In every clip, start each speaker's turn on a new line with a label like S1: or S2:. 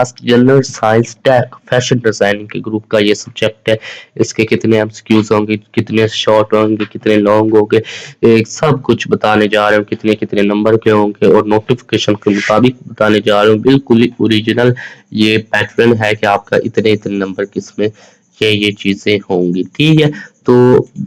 S1: Last general science tech fashion designing के group का ये सब्जेक्ट है। इसके कितने एमसीक्यूज होंगे, कितने शॉर्ट होंगे, कितने लॉन्ग होंगे, सब कुछ बताने जा रहे हूँ, कितने कितने नंबर के होंगे और नोटिफिकेशन के मुताबिक बताने जा रहे हूँ। बिल्कुल ही ओरिजिनल ये पैटर्न है कि आपका इतने इतने नंबर किसमें ये चीजें होंगी। ठीक है, तो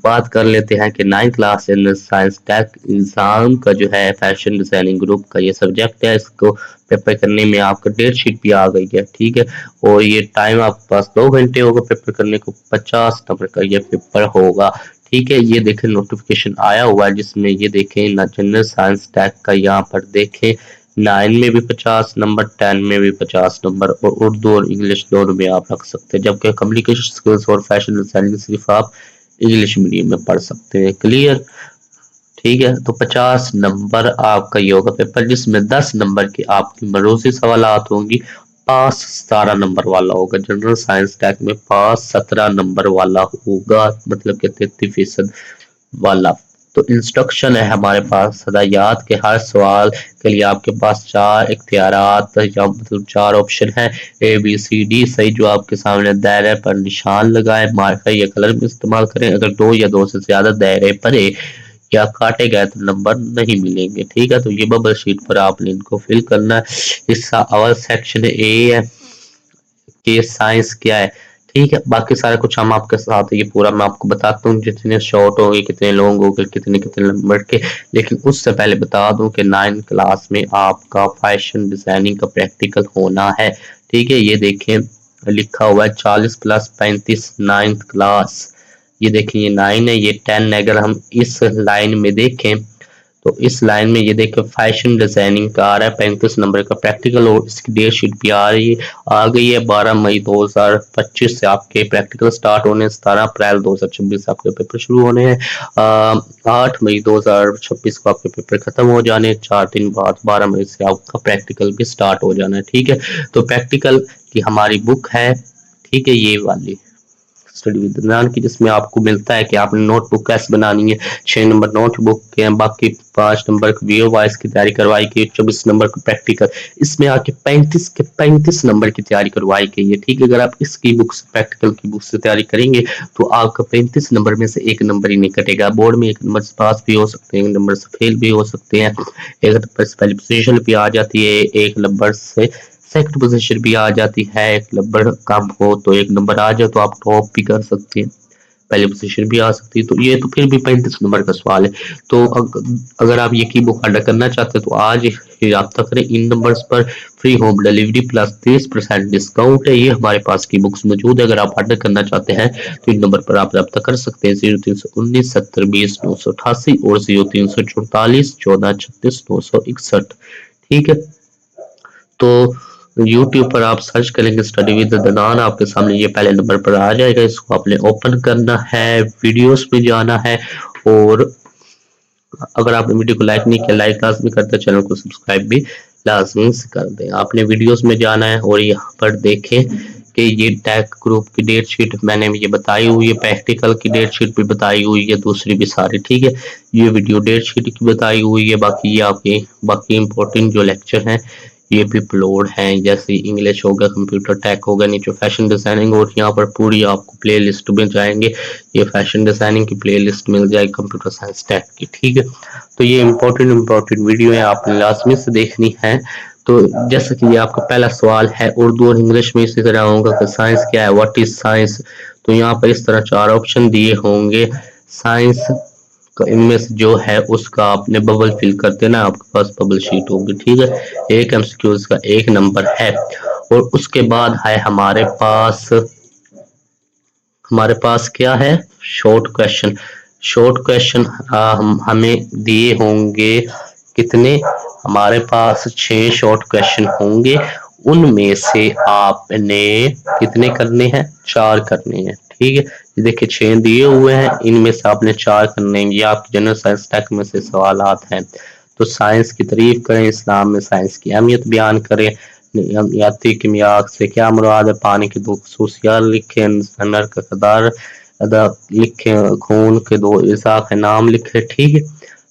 S1: बात कर लेते हैं कि 9th class general science tech exam का जो है फैशन डिजाइनिंग ग्रुप का ये सब्जेक्ट है। इसको पेपर करने में आपका डेट शीट भी आ गई है। ठीक है, और ये टाइम आपके पास 2 घंटे होगा पेपर करने को। 50 नंबर का ये पेपर होगा। ठीक है, ये देखें नोटिफिकेशन आया हुआ है जिसमें ये देखें ना जनरल साइंस टैग का यहाँ पर देखें 9 में भी 50 नंबर, 10 में भी 50 नंबर और उर्दू और इंग्लिश दोनों में आप रख सकते हैं। जबकि कम्युनिकेशन स्किल्स और फैशन डिजाइनिंग सिर्फ आप इंग्लिश मीडियम में पढ़ सकते हैं। क्लियर? ठीक है, तो 50 नंबर आपका ये होगा पेपर, जिसमें 10 नंबर की आपकी मरोजी सवालात होंगी। पास 17 नंबर वाला होगा। जनरल साइंस टैग में पास 17 नंबर वाला होगा, मतलब कि 33% वाला। तो इंस्ट्रक्शन है हमारे पास सदा याद के हर सवाल के लिए आपके पास 4 इख्तियारात या मतलब 4 ऑप्शन है ए बी सी डी। सही जो आपके सामने दायरे पर निशान लगाए, मार्कर या कलर में इस्तेमाल करें। अगर 2 या 2 से ज्यादा दायरे पर या काटे गए तो नंबर नहीं मिलेंगे। ठीक है, तो ये बबल शीट पर आपने इनको फिल करना है। इसका अवल सेक्शन ए है कि साइंस क्या है। ठीक है, बाकी सारा कुछ हम आपके साथ ये पूरा मैं आपको बताता हूँ, जितने शॉर्ट हो गए, कितने लॉन्ग हो गए, कितने कितने नंबर के। लेकिन उससे पहले बता दूं कि 9th क्लास में आपका फैशन डिजाइनिंग का प्रैक्टिकल होना है। ठीक है, ये देखें लिखा हुआ है 40 + 35 9th क्लास। ये देखें ये 9 है, ये 10 है। अगर हम इस लाइन में देखें तो इस लाइन में ये देखें फैशन डिजाइनिंग का आ रहा है 35 नंबर का प्रैक्टिकल और इसकी डेट शीट भी आ गई है। 12 मई 2025 से आपके प्रैक्टिकल स्टार्ट होने, 17 अप्रैल 2026 से आपके पेपर शुरू होने हैं। 8 मई 2026 को आपके पेपर खत्म हो जाने, 4 दिन बाद 12 मई से आपका प्रैक्टिकल भी स्टार्ट हो जाना है। ठीक है, तो प्रैक्टिकल की हमारी बुक है, ठीक है, ये वाली स्टडी विद अदनान की, जिसमें आपको मिलता है कि आपने नोटबुक कैसे बनानी है। 6 नंबर नोटबुक के, बाकी 5 नंबर वीओ वाइस की तैयारी करवाई गई, 24 नंबर का प्रैक्टिकल। इसमें आके 35 के 35 नंबर की तैयारी करवाई गई है। ठीक है, अगर आप इसकी बुक से प्रैक्टिकल की बुक से तैयारी करेंगे तो आपका 35 नंबर में से 1 नंबर ही नहीं कटेगा। बोर्ड में 1 नंबर से पास भी हो सकते हैं, 1 नंबर से फेल भी हो सकते हैं, 1 नंबर से पहली पोजीशन भी आ जाती है, 1 नंबर से सेकंड पोजीशन भी आ जाती है। 1 नंबर कम हो तो 1 नंबर आ जाए तो आप टॉप भी कर सकते हैं, पहली पोजीशन भी आ सकती है। तो ये तो फिर भी 35 नंबर का सवाल है। तो अगर आप ये की बुक ऑर्डर करना चाहते हैं तो आज ही रब्ता करें इन नंबर्स पर। Free home delivery plus 30% discount है। ये हमारे पास की बुक्स मौजूद है। अगर आप ऑर्डर करना चाहते हैं तो इन नंबर पर आप रब्ता कर सकते हैं 0319 70 20 988 और 0344 14 36 961। ठीक है, तो YouTube पर आप सर्च करेंगे स्टडी विद अदनान, आपके सामने ये पहले नंबर पर आ जाएगा। इसको आपने ओपन करना है, वीडियोस में जाना है और अगर आपने वीडियो को लाइक नहीं किया, लाइक लाजमी करते, चैनल को सब्सक्राइब भी लाजमी से कर दें। आपने वीडियोस में जाना है और यहाँ पर देखें कि ये टैग ग्रुप की डेट शीट मैंने ये बताई हुई है, प्रैक्टिकल की डेट शीट भी बताई हुई है, दूसरी भी सारी। ठीक है, ये वीडियो डेट शीट की बताई हुई है। बाकी ये आपके बाकी इंपॉर्टेंट जो लेक्चर हैं ये भी अपलोड हैं, जैसे इंग्लिश होगा, कंप्यूटर टेक होगा, नीचे फैशन डिजाइनिंग, और यहाँ पर पूरी आपको प्ले लिस्ट में जाएंगे। ये फैशन डिजाइनिंग की प्ले लिस्ट मिल जाएगी कंप्यूटर साइंस टेक की। ठीक है, तो ये इंपॉर्टेंट वीडियो है, आपने लाजमी से देखनी है। तो जैसे कि ये आपका पहला सवाल है उर्दू और इंग्लिश में इसी तरह होगा कि साइंस क्या है, व्हाट इज साइंस। तो यहाँ पर इस तरह 4 ऑप्शन दिए होंगे। साइंस इनमें से जो है उसका आपने बबल फिल कर देना, आपके पास बबल शीट होगी। ठीक है, एक एमसीक्यूज का 1 नंबर है और उसके बाद है हमारे पास क्या है, शॉर्ट क्वेश्चन। शॉर्ट क्वेश्चन हमें दिए होंगे कितने, हमारे पास 6 शॉर्ट क्वेश्चन होंगे। उनमें से आपने कितने करने हैं, 4 करने हैं। ठीक है, देखिए 6 दिए हुए हैं, इनमें से आपने 4 करने हैं। ये आपकी जनरल साइंस टेक में से सवालात हैं। तो साइंस की तारीफ करें, इस्लाम में साइंस की अहमियत बयान करें, याती किमियाक से क्या मुराद है, पानी की 2 खसूसियात लिखें, नर का कदार अदा लिखें, खून के 2 अज़ा के नाम लिखें। ठीक है,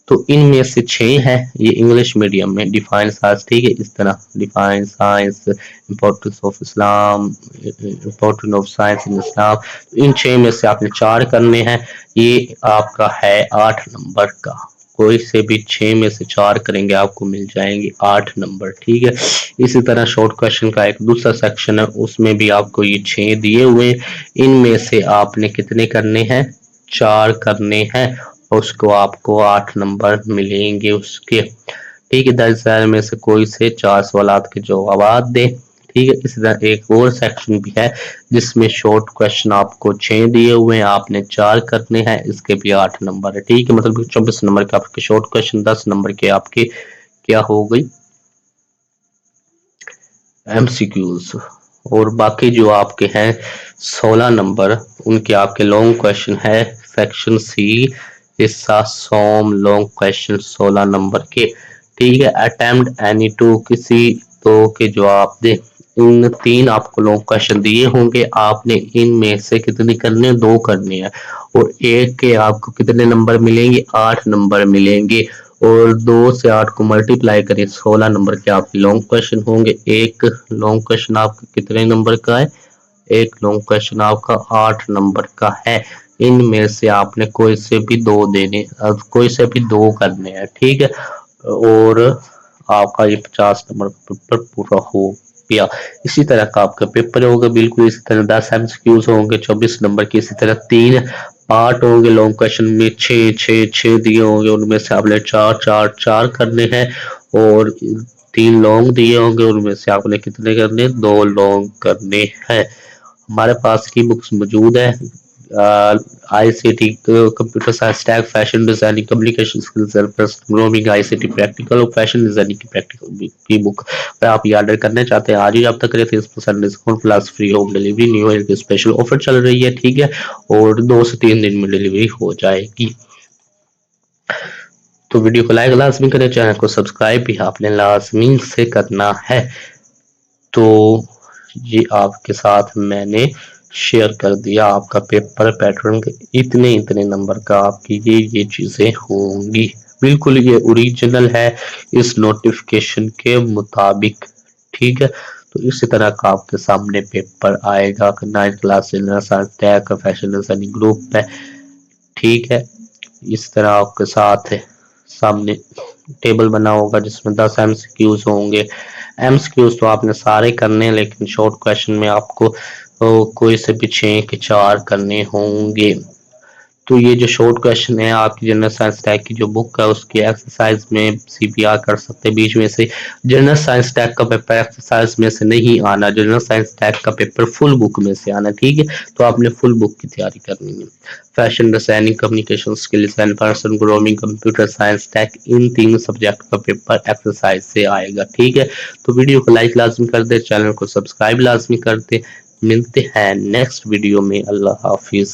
S1: तो इनमें से 6 है ये इंग्लिश मीडियम में डिफाइन साइंस, ठीक है, इस तरह define science, importance of Islam, importance of science in Islam. इन 6 में से आपने 4 करने हैं। ये आपका है 8 नंबर का, कोई से भी 6 में से 4 करेंगे आपको मिल जाएंगे 8 नंबर, ठीक है। इसी तरह शॉर्ट क्वेश्चन का एक दूसरा सेक्शन है, उसमें भी आपको ये 6 दिए हुए हैं। इनमें से आपने कितने करने हैं, 4 करने हैं, उसको आपको 8 नंबर मिलेंगे उसके, ठीक है। 10,000 में से कोई से 4 सवालात के जवाब दे, ठीक है। इसी तरह एक और सेक्शन भी है जिसमें शॉर्ट क्वेश्चन आपको 6 दिए हुए हैं, आपने 4 करने हैं, इसके भी 8 नंबर है, ठीक है। मतलब 24 नंबर के आपके शॉर्ट क्वेश्चन, 10 नंबर के आपके क्या हो गई, एमसीक्यूज। और बाकी जो आपके हैं 16 नंबर, उनके आपके लॉन्ग क्वेश्चन है सेक्शन सी हिस्सा सोम, लॉन्ग क्वेश्चन 16 नंबर के, ठीक है। अटेम्प्ट एनी टू, किसी दो के जवाब दे। इन 3 आपको लॉन्ग क्वेश्चन दिए होंगे, आपने इनमें से कितनी करने, 2 करने हैं, और एक के आपको कितने नंबर मिलेंगे, 8 नंबर मिलेंगे। और 2 से 8 को मल्टीप्लाई करें, 16 नंबर के आपके लॉन्ग क्वेश्चन होंगे। एक लॉन्ग क्वेश्चन आपका कितने नंबर का है, एक लॉन्ग क्वेश्चन आपका 8 नंबर का है। इनमें से आपने कोई से भी 2 देने, कोई से भी 2 करने हैं, ठीक है। और आपका ये 50 नंबर का पेपर पूरा हो गया। इसी तरह का आपका पेपर होगा, बिल्कुल इसी तरह 10 एमसीक्यूज होंगे 24 नंबर की। इसी तरह 3 पार्ट होंगे लॉन्ग क्वेश्चन में, 6 दिए होंगे, उनमें से आपने 4 करने हैं। और 3 लॉन्ग दिए होंगे, उनमें से आपने कितने करने, 2 लॉन्ग करने हैं। हमारे पास की बुक्स मौजूद है, ICT computer science stack, fashion designing, communication skills and programming, ICT practical और फैशन डिजाइनिंग की प्रैक्टिकल की बुक। अगर आप ये ऑर्डर करना चाहते हैं आज ही आप तक करें, 30% discount plus free home delivery, new year की स्पेशल ऑफर चल रही है, ठीक है। और 2 से 3 दिन में डिलीवरी हो जाएगी। तो वीडियो को लाइक लाजमी करें, चैनल को सब्सक्राइब भी आपने लाजमी से करना है। तो ये आपके साथ मैंने शेयर कर दिया आपका पेपर पैटर्न, इतने नंबर का आपकी ये चीजें होंगी, बिल्कुल ये ओरिजिनल है इस नोटिफिकेशन के मुताबिक, ठीक है। तो इसी तरह का आपके सामने पेपर आएगा, 9th क्लास का फैशन डिजाइनिंग ग्रुप है, ठीक है। इस तरह आपके साथ सामने टेबल बना होगा जिसमें 10 एमसीक्यूज होंगे। एमसीक्यूज तो आपने सारे करने हैं, लेकिन शॉर्ट क्वेश्चन में आपको कोई से भी 6 के 4 करने होंगे। तो ये जो शॉर्ट क्वेश्चन है आपकी जनरल साइंस टैग की जो बुक है उसकी एक्सरसाइज में सीपीआर कर सकते हैं बीच में से। जनरल साइंस टैग का पेपर एक्सरसाइज में से नहीं आना, जनरल साइंस टैग का पेपर फुल बुक में से आना, ठीक है। तो आपने फुल बुक की तैयारी करनी है। Fashion designing, communication skills and person grooming, computer science tag, in 3 subject का पेपर एक्सरसाइज से आएगा, ठीक है। तो वीडियो को लाइक लाजमी कर दे, चैनल को सब्सक्राइब लाजमी कर दे। मिलते हैं नेक्स्ट वीडियो में, अल्लाह हाफिज।